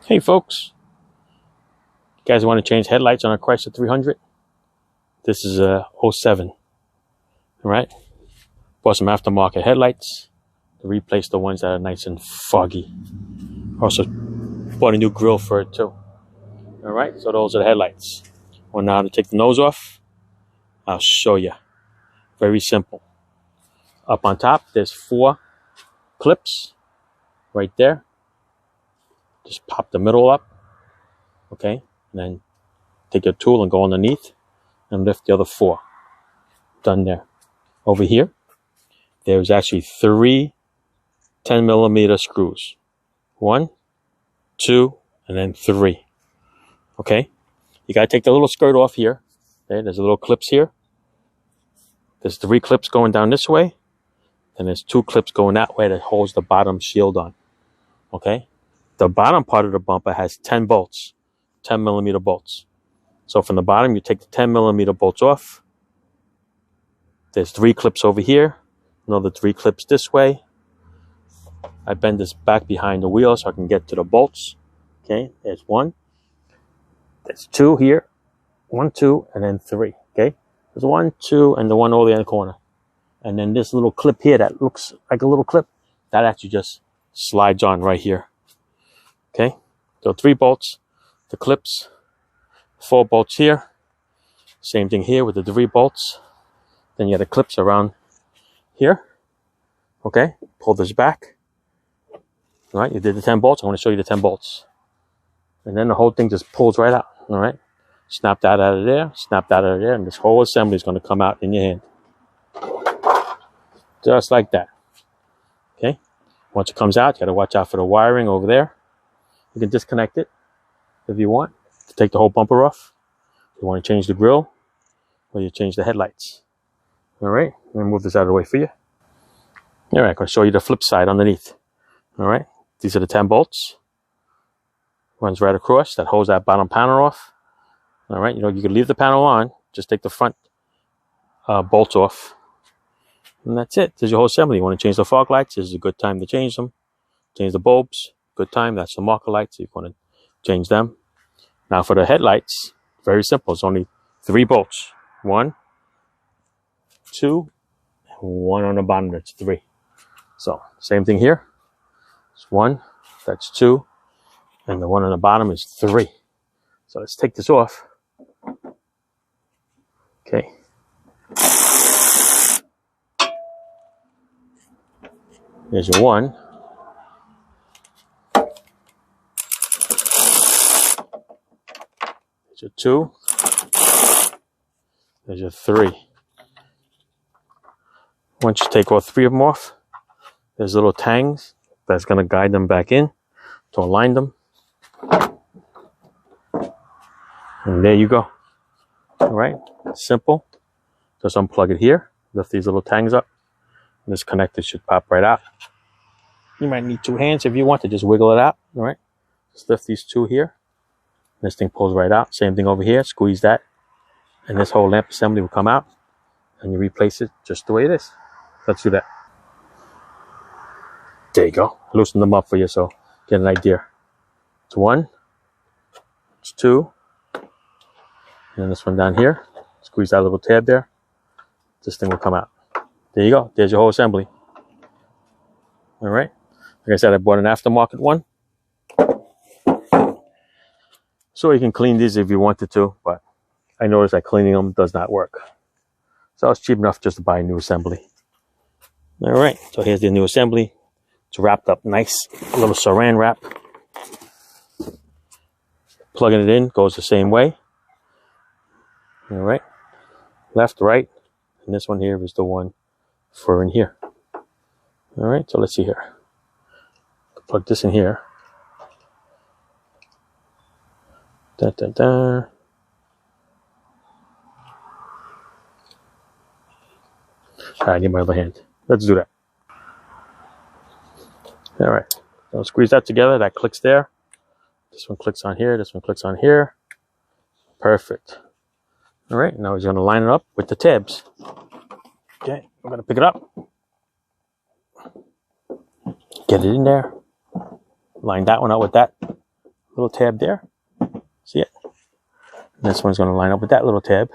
Hey folks, you guys want to change headlights on a Chrysler 300? This is a 07, all right? Bought some aftermarket headlights to replace the ones that are nice and foggy. Also bought a new grill for it too. All right, so those are the headlights. Well, now to take the nose off, I'll show you. Very simple. Up on top, there's 4 clips right there. Just pop the middle up, okay? And then take your tool and go underneath and lift the other 4. Done there. Over here, there's actually 3 10mm screws. 1, 2, and then 3. Okay? You gotta take the little skirt off here. Okay? There's a little clips here. There's 3 clips going down this way. And there's 2 clips going that way that holds the bottom shield on. Okay? The bottom part of the bumper has 10 bolts. 10mm bolts. So from the bottom, you take the 10mm bolts off. There's 3 clips over here. Another 3 clips this way. I bend this back behind the wheel so I can get to the bolts. Okay, there's 1. There's 2 here. 1, 2, and then 3. Okay, there's 1, 2, and the one over there in the corner. And then this little clip here that looks like a little clip, that actually just slides on right here. Okay, so 3 bolts, the clips, 4 bolts here. Same thing here with the 3 bolts. Then you have the clips around here. Okay, pull this back. All right, you did the 10 bolts. I want to show you the 10 bolts. And then the whole thing just pulls right out. All right, snap that out of there, snap that out of there, and this whole assembly is going to come out in your hand. Just like that. Okay, once it comes out, you got to watch out for the wiring over there. You can disconnect it if you want to take the whole bumper off. If you want to change the grill, or you change the headlights. All right, let me move this out of the way for you. All right, I'm going to show you the flip side underneath. All right, these are the 10 bolts. Runs right across. That holds that bottom panel off. All right, you can leave the panel on. Just take the front bolts off. And that's it. There's your whole assembly. You want to change the fog lights, this is a good time to change them. Change the bulbs, good time. That's the marker lights. You want to change them. Now for the headlights, very simple. It's only 3 bolts. 1, 2, and 1 on the bottom. That's 3. So same thing here. It's 1, that's 2, and the one on the bottom is 3. So let's take this off. Okay. There's your 1. There's your 2. There's your 3. Once you take all 3 of them off, there's little tangs that's going to guide them back in to align them. And there you go. All right, simple. Just unplug it here, lift these little tangs up, and this connector should pop right out. You might need 2 hands if you want to just wiggle it out. All right, just lift these 2 here. This thing pulls right out. Same thing over here, squeeze that, and this whole lamp assembly will come out, and you replace it just the way it is. Let's do that. There you go. Loosen them up for you so get an idea. It's 1, it's 2, and then this one down here. Squeeze that little tab there. This thing will come out. There you go. There's your whole assembly. All right. Like I said, I bought an aftermarket one. So you can clean these if you wanted to, but I noticed that cleaning them does not work. So it's cheap enough just to buy a new assembly. All right. So here's the new assembly. It's wrapped up nice. A little saran wrap. Plugging it in goes the same way. All right. Left, right. And this one here is the one for in here. All right. So let's see here. Plug this in here. Da, da, da. All right, I need my other hand. Let's do that. All right. So squeeze that together. That clicks there. This one clicks on here. This one clicks on here. Perfect. All right. Now we're going to line it up with the tabs. Okay. I'm going to pick it up. Get it in there. Line that one up with that. Little tab there. See it? And this one's going to line up with that little tab.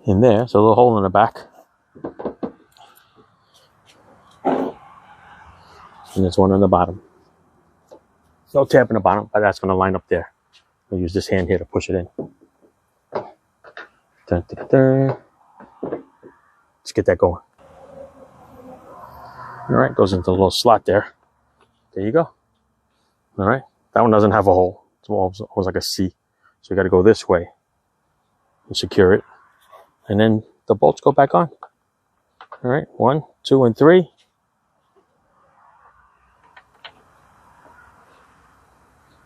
In there, there's a little hole in the back. And there's one on the bottom. No tab in the bottom, but that's going to line up there. I'll use this hand here to push it in. Dun, dun, dun. Let's get that going. All right, goes into a little slot there. There you go. All right, that one doesn't have a hole. It's almost like a C. So you got to go this way and secure it. And then the bolts go back on. All right, 1, 2, and 3.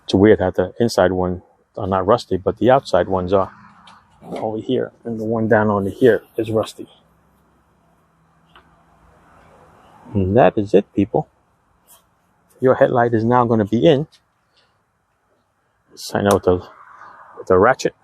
It's weird how the inside one are not rusty, but the outside ones are over here. And the one down under here is rusty. And that is it, people. Your headlight is now going to be in. Sign out with the ratchet.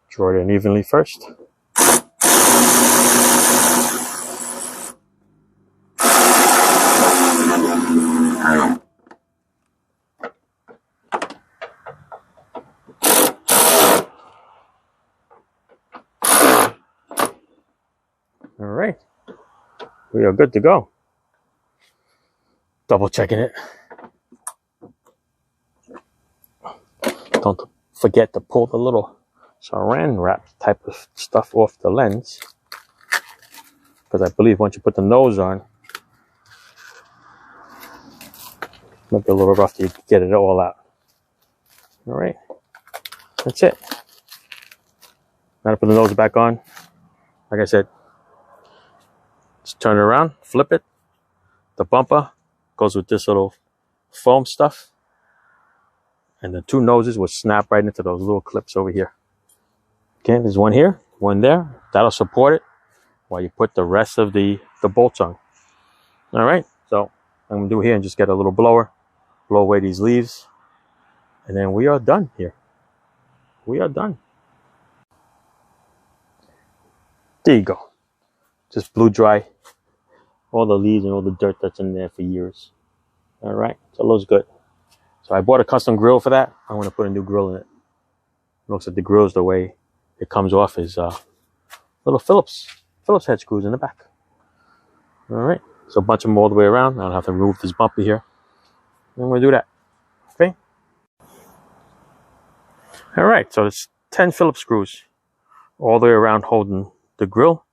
Draw it in evenly first. All right, we are good to go. Double checking it. Don't forget to pull the little saran wrap type of stuff off the lens, because I believe once you put the nose on, it might be a little rough to get it all out. All right, that's it. Now to put the nose back on, like I said, just turn it around, flip it. The bumper goes with this little foam stuff, and the two noses will snap right into those little clips over here. Okay, there's one here, one there. That'll support it while you put the rest of the bolts on. All right, so I'm gonna do here and just get a little blower, blow away these leaves, and then we are done here. We are done. There you go. Just blew dry all the leaves and all the dirt that's in there for years. All right, so it looks good. So I bought a custom grill for that. I want to put a new grill in it. Looks like the grill's the way it comes off is little Phillips head screws in the back. All right, so a bunch of them all the way around. I don't have to remove this bumper here. I'm going to do that. Okay. All right, so it's 10 Phillips screws all the way around holding the grill.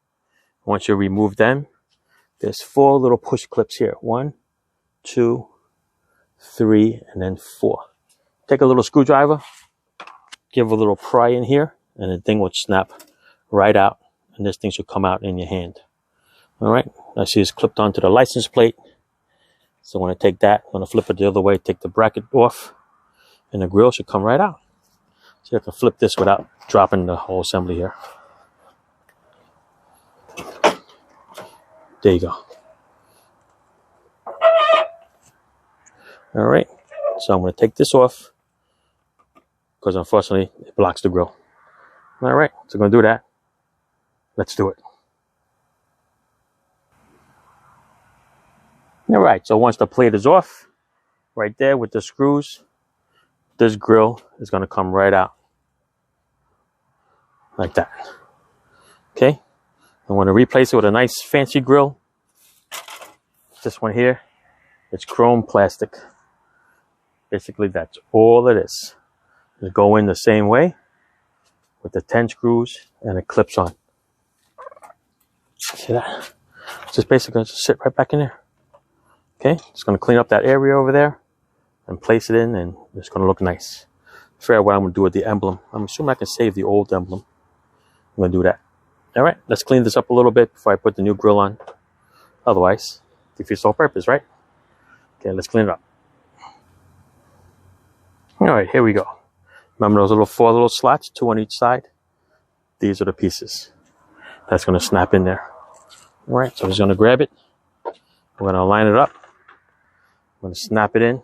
Once you remove them, there's 4 little push clips here. 1, 2, 3, and then 4. Take a little screwdriver, give a little pry in here, and the thing would snap right out, and this thing should come out in your hand. All right, I see it's clipped onto the license plate. So when I take that, I'm going to flip it the other way, take the bracket off, and the grill should come right out. So you have to flip this without dropping the whole assembly here. There you go. All right, so I'm going to take this off because unfortunately it blocks the grill. All right, so I'm going to do that. Let's do it. All right, so once the plate is off, right there with the screws, this grill is going to come right out like that. Okay, I'm going to replace it with a nice fancy grill. This one here, it's chrome plastic. Basically, that's all it is. Just go in the same way with the 10 screws and it clips on. See that? Just basically just sit right back in there. Okay, just going to clean up that area over there and place it in, and it's going to look nice. Figure out what I'm going to do with the emblem. I'm assuming I can save the old emblem. I'm going to do that. All right, let's clean this up a little bit before I put the new grill on. Otherwise, defeats the whole purpose, right? Okay, let's clean it up. All right, here we go. Remember those 4 little slots, 2 on each side? These are the pieces that's going to snap in there. All right, so I'm just going to grab it. I'm going to line it up. I'm going to snap it in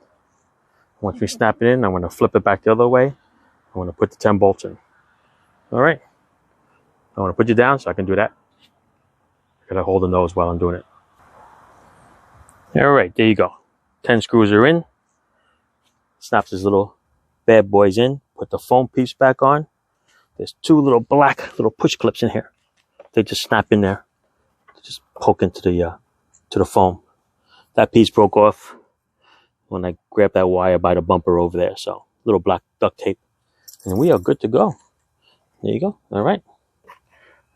Once we snap it in, I'm going to flip it back the other way. I'm going to put the 10 bolts in. All right. I want to put you down so I can do that. I gotta hold the nose while I'm doing it. All right, there you go. 10 screws are in. Snaps his little bad boys in. Put the foam piece back on. There's 2 little black little push clips in here. They just snap in there. They just poke into the foam. That piece broke off when I grabbed that wire by the bumper over there. So little black duct tape, and we are good to go. There you go. All right.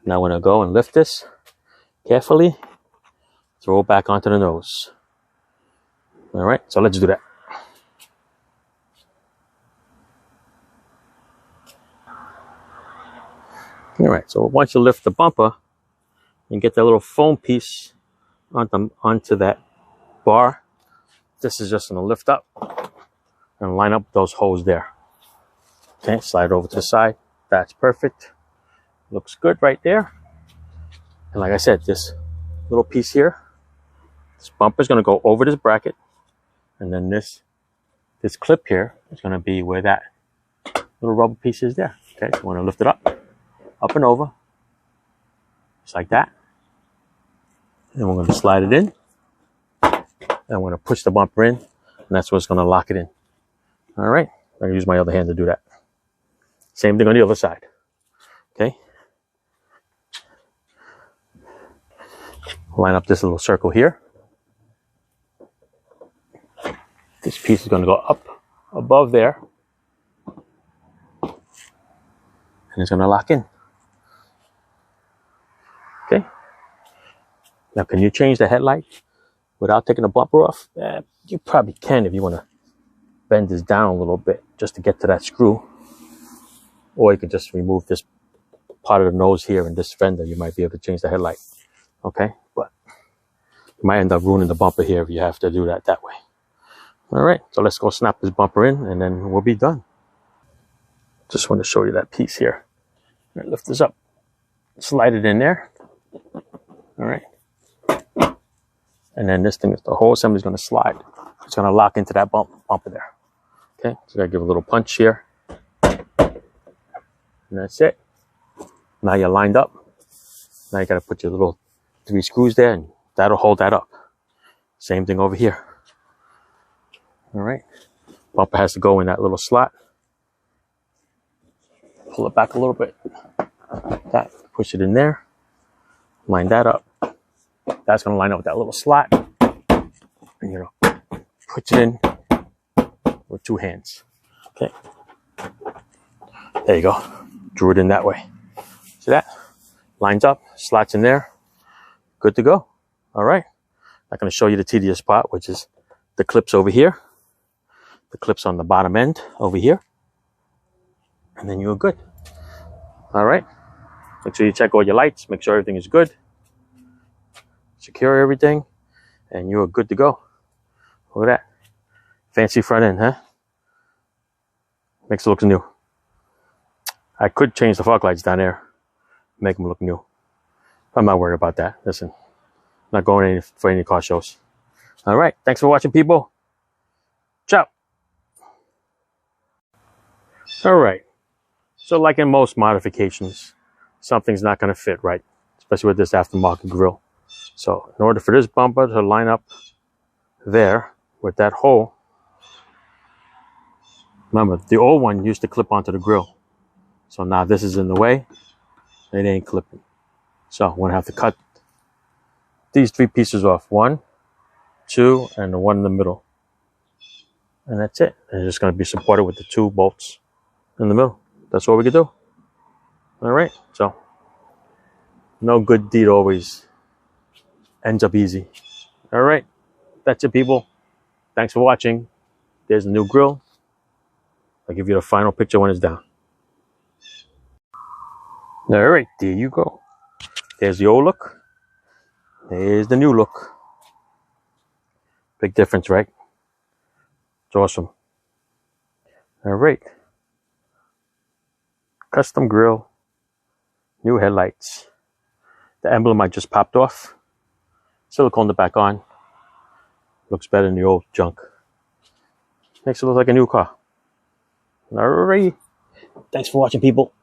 Now I'm gonna go and lift this carefully. Throw it back onto the nose. All right. So let's do that. All right. So once you lift the bumper and get that little foam piece onto that bar, this is just gonna lift up and line up those holes there. Okay. Slide over to the side. That's perfect. Looks good right there. And like I said, this little piece here, this bumper is going to go over this bracket. And then this clip here is going to be where that little rubber piece is there. Okay, so we're going to lift it up and over, just like that. And we're going to slide it in. And we're going to push the bumper in. And that's what's going to lock it in. All right, I'm going to use my other hand to do that. Same thing on the other side. Okay. Line up this little circle here. This piece is going to go up above there. And it's going to lock in. Okay. Now, can you change the headlight without taking the bumper off? You probably can if you want to bend this down a little bit just to get to that screw. Or you can just remove this part of the nose here and this fender. You might be able to change the headlight. Okay. But you might end up ruining the bumper here if you have to do that way. All right, so let's go snap this bumper in and then we'll be done. Just want to show you that piece here. All right, lift this up, slide it in there. All right. And then this thing, the whole assembly is going to slide. It's going to lock into that bumper there. Okay, so I give a little punch here. And that's it. Now you're lined up. Now you got to put your little 3 screws there and that'll hold that up. Same thing over here. All right. Bumper has to go in that little slot. Pull it back a little bit. Like that. Push it in there. Line that up. That's going to line up with that little slot. And, you know, push it in with 2 hands. Okay. There you go. Drew it in that way. See that? Lines up. Slots in there. Good to go. All right. I'm going to show you the tedious part, which is the clips over here. The clips on the bottom end over here. And then you're good. All right. Make sure you check all your lights. Make sure everything is good. Secure everything. And you're good to go. Look at that. Fancy front end, huh? Makes it look new. I could change the fog lights down there. Make them look new. I'm not worried about that. Listen. Not going for any car shows. All right. Thanks for watching, people. Ciao. All right. So like in most modifications, something's not going to fit right, especially with this aftermarket grille. So in order for this bumper to line up there with that hole, remember, the old one used to clip onto the grille. So now this is in the way. It ain't clipping. So I'm going to have to cut these 3 pieces off. 1, 2, and the one in the middle. And that's it. And it's just going to be supported with the 2 bolts in the middle. That's what we can do. All right. So no good deed always ends up easy. All right. That's it, people. Thanks for watching. There's the new grille. I'll give you the final picture when it's down. All right. There you go. There's the old look. There's the new look. Big difference, right? It's awesome. All right. Custom grille. New headlights. The emblem I just popped off. Siliconed it back on. Looks better than the old junk. Makes it look like a new car. Alrighty. Thanks for watching, people.